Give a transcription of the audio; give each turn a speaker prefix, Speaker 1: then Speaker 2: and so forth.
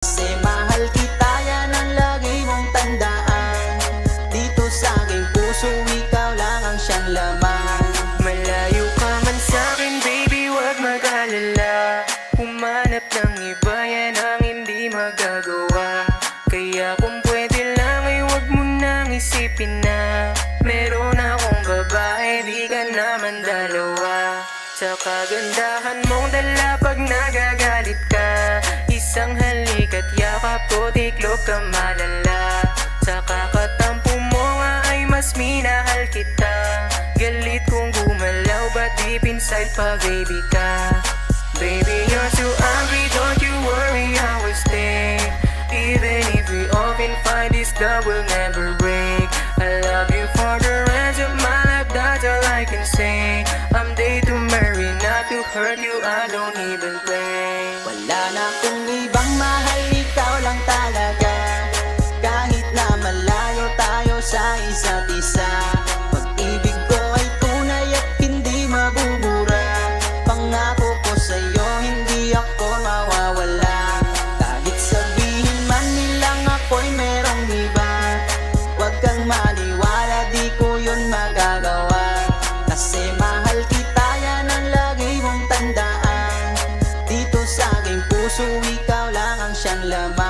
Speaker 1: Kasi mahal kita, yan ang lagi mong tandaan. Dito sa aking puso, ikaw lang ang siyang laman.
Speaker 2: Malayo ka man sa'kin, baby, wag mag-alala. Humanap ng iba, yan ang hindi magagawa. Kaya kung pwede lang ay wag mo nang isipin na meron akong babae, di ka naman dalawa. Sa kagandahan mong dala pag nagagalit ka, isang halik at yakap ko tiklop ka malala. Sa kakatampo mo nga ay mas minahal kita. Galit kong gumalaw but deep inside pa baby ka. Baby, you're so angry, don't you worry, I will stay. Even if we often fight, this love will never break. I love you for the rest of my life, that's all I can say. I'm day to marry, not to hurt you, I don't even play.
Speaker 1: Wala na kung ibang mahal, ikaw lang talaga. Kahit na malayo tayo sa isa't isa, pag-ibig ko ay tunay at hindi mabubura. Pangako ko sa'yo, hindi ako mawawala. Kahit sabihin man nilang ako'y merong iba, huwag kang maniwala, di ko yun magagawa. Kasi mahal kita, yan ang lagi mong tandaan. Dito sa aking puso, ikaw lang ang siyang laman.